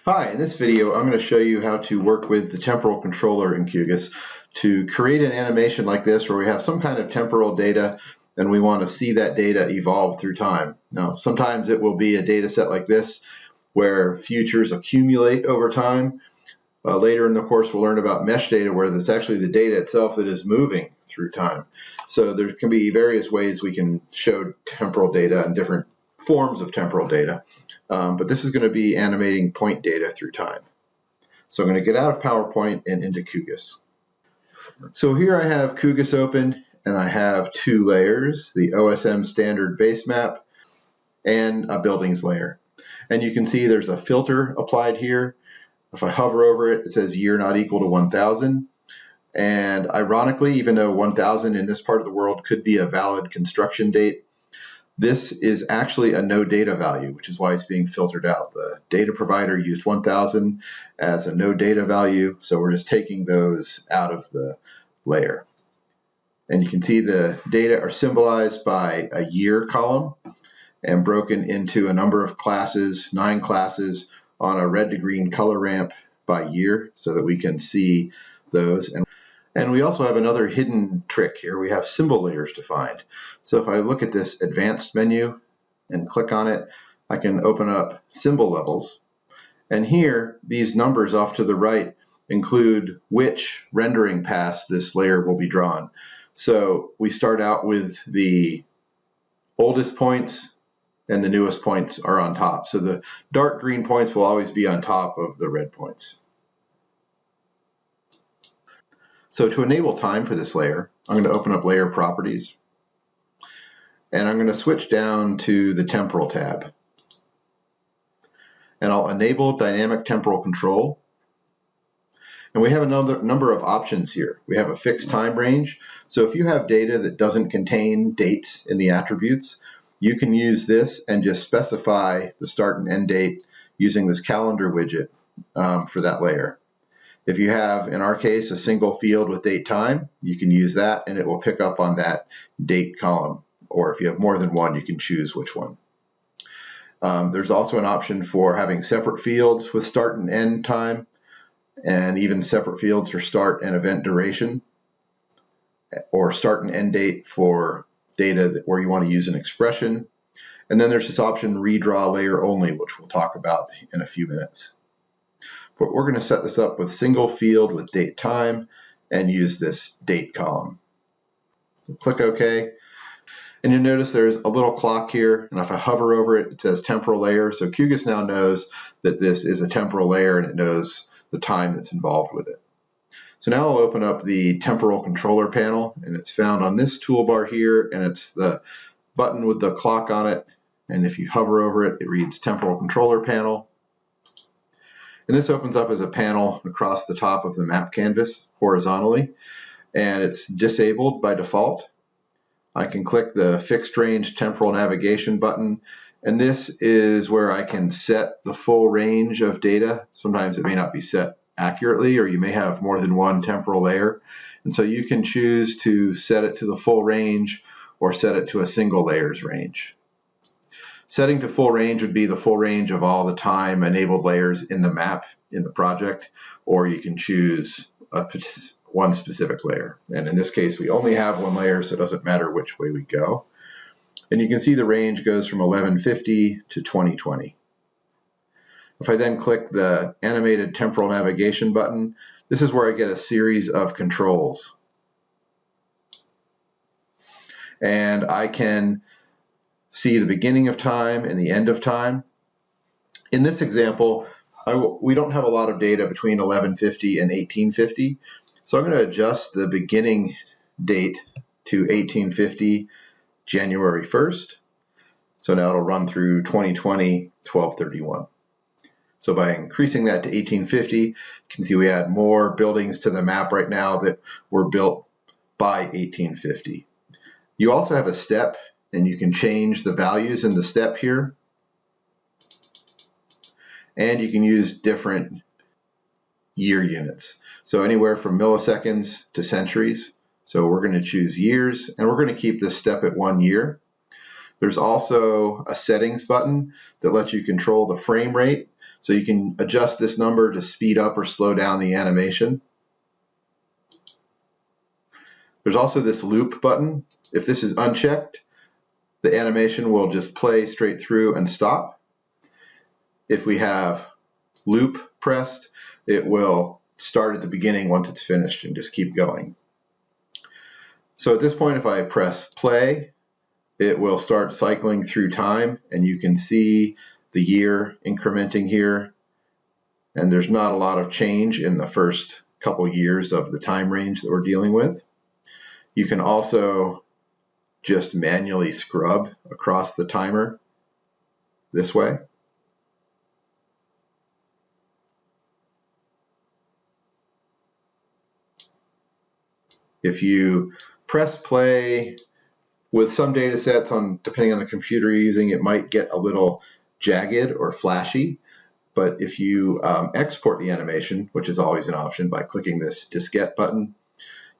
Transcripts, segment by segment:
Hi, in this video I'm going to show you how to work with the temporal controller in QGIS to create an animation like this where we have some kind of temporal data and we want to see that data evolve through time. Now sometimes it will be a data set like this where futures accumulate over time. Later in the course we'll learn about mesh data where it's actually the data itself that is moving through time. So there can be various ways we can show temporal data and different forms of temporal data. But this is going to be animating point data through time. So I'm going to get out of PowerPoint and into QGIS. So here I have QGIS open and I have two layers, the OSM standard base map and a buildings layer. And you can see there's a filter applied here. If I hover over it, it says year not equal to 1000. And ironically, even though 1000 in this part of the world could be a valid construction date, this is actually a no data value, which is why it's being filtered out. The data provider used 1000 as a no data value, so we're just taking those out of the layer. And you can see the data are symbolized by a year column and broken into a number of classes, 9 classes, on a red to green color ramp by year so that we can see those. And we also have another hidden trick here. We have symbol layers defined. So if I look at this advanced menu and click on it, I can open up symbol levels. And here, these numbers off to the right include which rendering pass this layer will be drawn. So we start out with the oldest points and the newest points are on top. So the dark green points will always be on top of the red points. So to enable time for this layer, I'm going to open up Layer Properties, and I'm going to switch down to the Temporal tab. And I'll enable Dynamic Temporal Control. And we have a number of options here. We have a fixed time range. So if you have data that doesn't contain dates in the attributes, you can use this and just specify the start and end date using this calendar widget for that layer. If you have, in our case, a single field with date time, you can use that and it will pick up on that date column. Or if you have more than one, you can choose which one. There's also an option for having separate fields with start and end time, and even separate fields for start and event duration, or start and end date for data where you want to use an expression. And then there's this option redraw layer only, which we'll talk about in a few minutes. But we're going to set this up with single field with date time and use this date column. Click OK. And you'll notice there's a little clock here, and if I hover over it, it says temporal layer. So QGIS now knows that this is a temporal layer and it knows the time that's involved with it. So now I'll open up the temporal controller panel, and it's found on this toolbar here, and it's the button with the clock on it. And if you hover over it, it reads temporal controller panel. And this opens up as a panel across the top of the map canvas horizontally, and it's disabled by default. I can click the fixed range temporal navigation button, and this is where I can set the full range of data. Sometimes it may not be set accurately, or you may have more than one temporal layer. And so you can choose to set it to the full range or set it to a single layers range. Setting to full range would be the full range of all the time enabled layers in the map in the project, or you can choose one specific layer. And in this case, we only have one layer, so it doesn't matter which way we go. And you can see the range goes from 1150 to 2020. If I then click the animated temporal navigation button, this is where I get a series of controls. And I can see the beginning of time and the end of time. In this example, we don't have a lot of data between 1150 and 1850, so I'm going to adjust the beginning date to 1850, January 1st. So now it'll run through 2020, 12/31. So by increasing that to 1850, you can see we add more buildings to the map right now that were built by 1850. You also have a step, and you can change the values in the step here. And you can use different year units. So anywhere from milliseconds to centuries. So we're going to choose years, and we're going to keep this step at 1 year. There's also a settings button that lets you control the frame rate. So you can adjust this number to speed up or slow down the animation. There's also this loop button. If this is unchecked, the animation will just play straight through and stop. If we have loop pressed, it will start at the beginning once it's finished and just keep going. So at this point, if I press play, it will start cycling through time, and you can see the year incrementing here. And there's not a lot of change in the first couple years of the time range that we're dealing with. You can also just manually scrub across the timer this way. If you press play, with some data sets, depending on the computer you're using, it might get a little jagged or flashy. But if you export the animation, which is always an option by clicking this diskette button,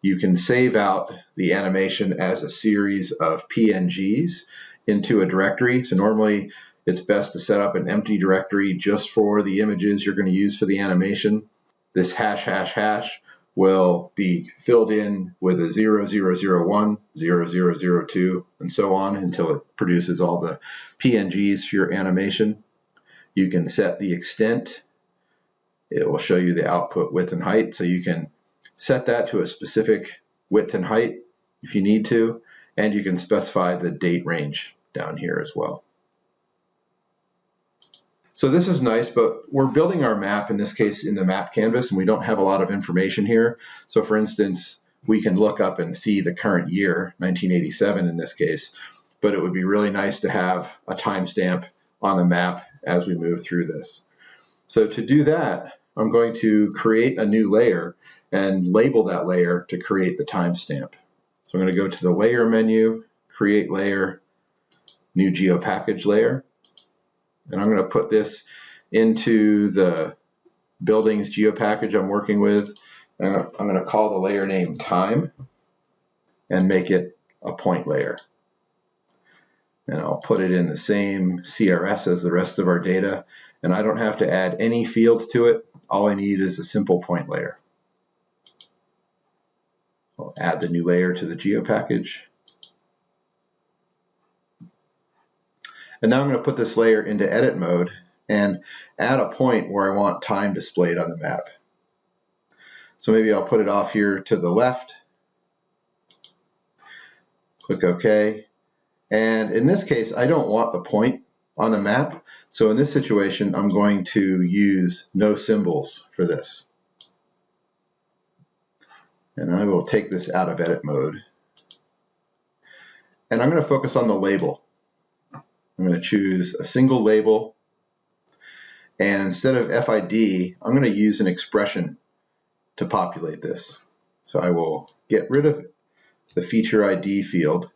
you can save out the animation as a series of PNGs into a directory. So normally it's best to set up an empty directory just for the images you're going to use for the animation. This ### will be filled in with a 0001, 0002, and so on until it produces all the PNGs for your animation. You can set the extent. It will show you the output width and height, so you can set that to a specific width and height if you need to, and you can specify the date range down here as well. So this is nice, but we're building our map, in this case in the map canvas, and we don't have a lot of information here. So for instance, we can look up and see the current year, 1987 in this case, but it would be really nice to have a timestamp on the map as we move through this. So to do that, I'm going to create a new layer and label that layer to create the timestamp. So I'm going to go to the layer menu, create layer, new GeoPackage layer. And I'm going to put this into the buildings GeoPackage I'm working with. And I'm going to call the layer name time and make it a point layer. And I'll put it in the same CRS as the rest of our data. And I don't have to add any fields to it. All I need is a simple point layer. I'll add the new layer to the GeoPackage. And now I'm going to put this layer into edit mode and add a point where I want time displayed on the map. So maybe I'll put it off here to the left. Click OK. And in this case, I don't want the point on the map. So in this situation, I'm going to use no symbols for this. And I will take this out of edit mode. And I'm going to focus on the label. I'm going to choose a single label, and instead of FID, I'm going to use an expression to populate this. So I will get rid of the feature ID field,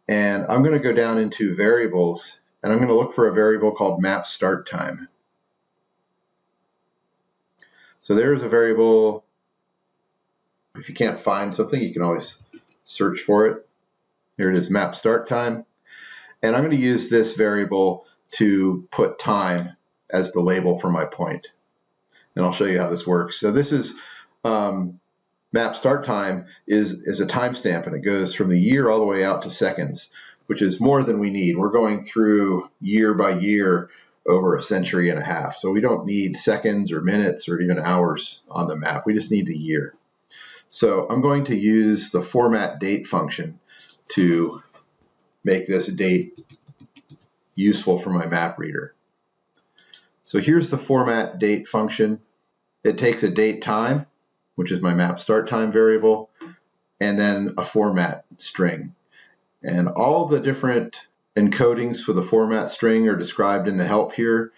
and I'm going to go down into variables, and I'm going to look for a variable called map start time. So there's a variable. If you can't find something, you can always search for it. Here it is, map start time. And I'm going to use this variable to put time as the label for my point. And I'll show you how this works. So this is map start time is a timestamp, and it goes from the year all the way out to seconds, which is more than we need. We're going through year by year over a century and a half. So we don't need seconds or minutes or even hours on the map. We just need the year. So I'm going to use the format date function to make this date useful for my map reader. So here's the format date function. It takes a date time, which is my map start time variable, and then a format string. And all the different encodings for the format string are described in the help here.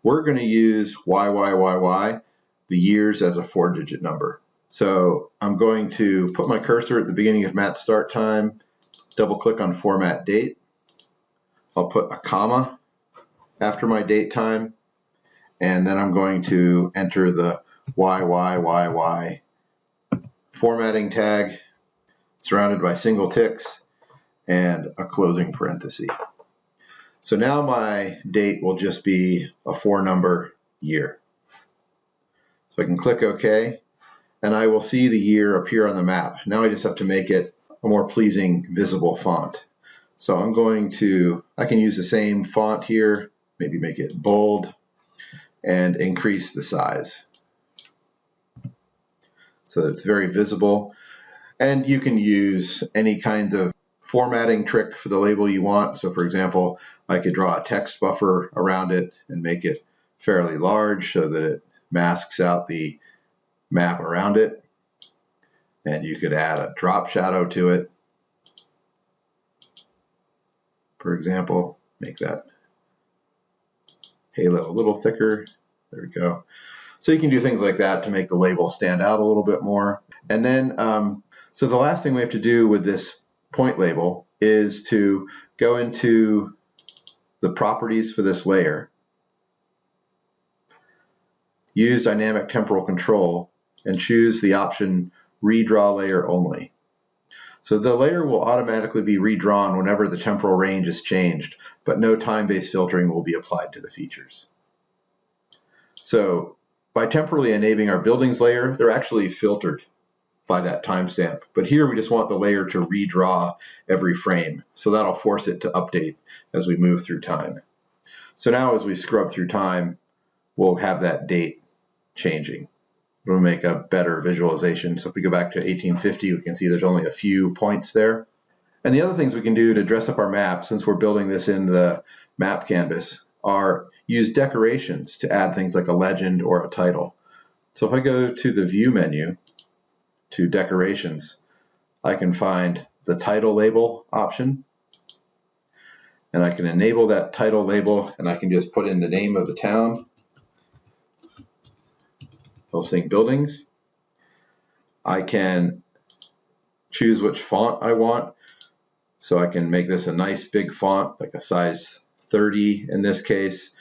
We're going to use YYYY, the years, as a 4-digit number. So I'm going to put my cursor at the beginning of map start time, double click on format date. I'll put a comma after my date time, and then I'm going to enter the YYYY formatting tag surrounded by single ticks and a closing parenthesis. So now my date will just be a 4-number year. So I can click OK, and I will see the year appear on the map. Now I just have to make it a more pleasing, visible font. So I can use the same font here, maybe make it bold, and increase the size so that it's very visible. And you can use any kind of formatting trick for the label you want. So for example, I could draw a text buffer around it and make it fairly large so that it masks out the map around it. And you could add a drop shadow to it. For example, make that halo a little thicker. There we go. So you can do things like that to make the label stand out a little bit more. And then, so the last thing we have to do with this point label is to go into the properties for this layer, use dynamic temporal control, and choose the option redraw layer only. So the layer will automatically be redrawn whenever the temporal range is changed, but no time-based filtering will be applied to the features. So by temporally enabling our buildings layer, they're actually filtered by that timestamp. But here we just want the layer to redraw every frame. So that'll force it to update as we move through time. So now as we scrub through time, we'll have that date changing. We'll make a better visualization. So if we go back to 1850, we can see there's only a few points there. And the other things we can do to dress up our map, since we're building this in the map canvas, are use decorations to add things like a legend or a title. So if I go to the View menu, to Decorations, I can find the title label option, and I can enable that title label, and I can just put in the name of the town, Helsink Buildings. I can choose which font I want, so I can make this a nice big font, like a size 30 in this case,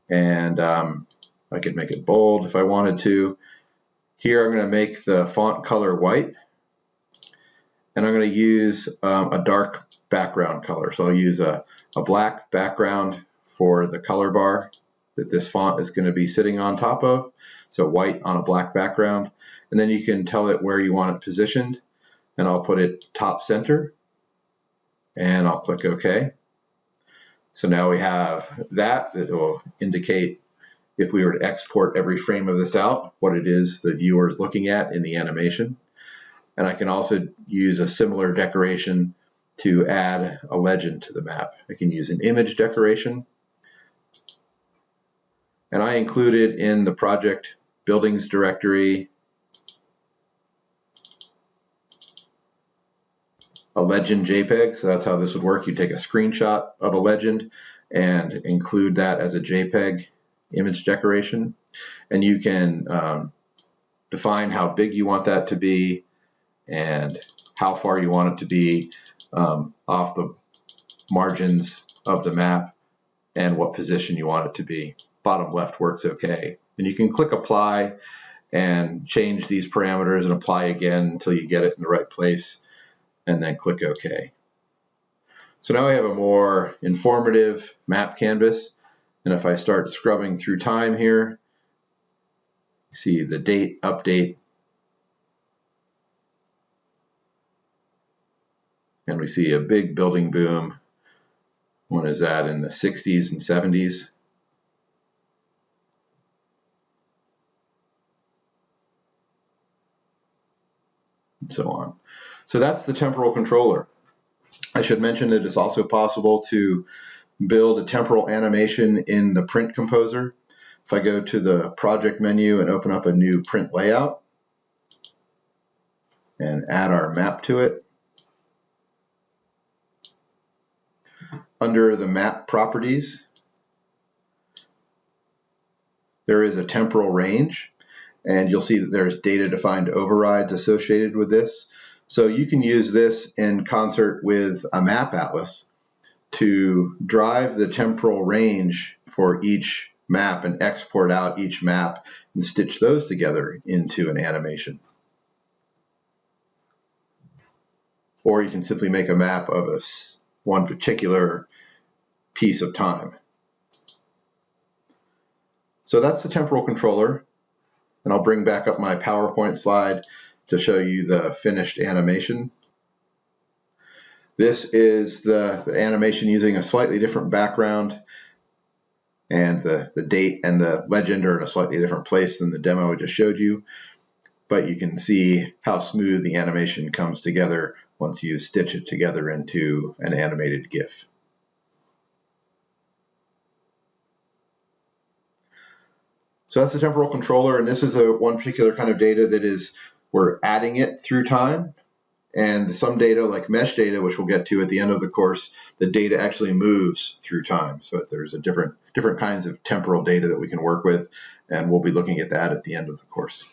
and I could make it bold if I wanted to. Here I'm going to make the font color white, and I'm going to use a dark background color. So I'll use a black background for the color bar that this font is going to be sitting on top of. So white on a black background. And then you can tell it where you want it positioned, and I'll put it top center, and I'll click OK. So now we have that will indicate, if we were to export every frame of this out, what it is the viewer is looking at in the animation. And I can also use a similar decoration to add a legend to the map. I can use an image decoration. And I included in the project buildings directory a legend JPEG. So that's how this would work. You take a screenshot of a legend and include that as a JPEG image decoration, and you can define how big you want that to be and how far you want it to be off the margins of the map and what position you want it to be. Bottom left works okay. And you can click apply and change these parameters and apply again until you get it in the right place, and then click OK. So now I have a more informative map canvas. And if I start scrubbing through time here, see the date update, and we see a big building boom. When is that? In the 60s and 70s. And so on. So that's the temporal controller. I should mention that it's also possible to build a temporal animation in the print composer. If I go to the project menu and open up a new print layout and add our map to it, under the map properties, there is a temporal range, and you'll see that there's data defined overrides associated with this. So you can use this in concert with a map atlas to drive the temporal range for each map and export out each map and stitch those together into an animation. Or you can simply make a map of one particular piece of time. So that's the temporal controller. And I'll bring back up my PowerPoint slide to show you the finished animation. This is the animation using a slightly different background, and the date and the legend are in a slightly different place than the demo I just showed you. But you can see how smooth the animation comes together once you stitch it together into an animated GIF. So that's the temporal controller, and this is one particular kind of data that is, we're adding it through time. And some data, like mesh data, which we'll get to at the end of the course, the data actually moves through time. So there's a different kinds of temporal data that we can work with, and we'll be looking at that at the end of the course.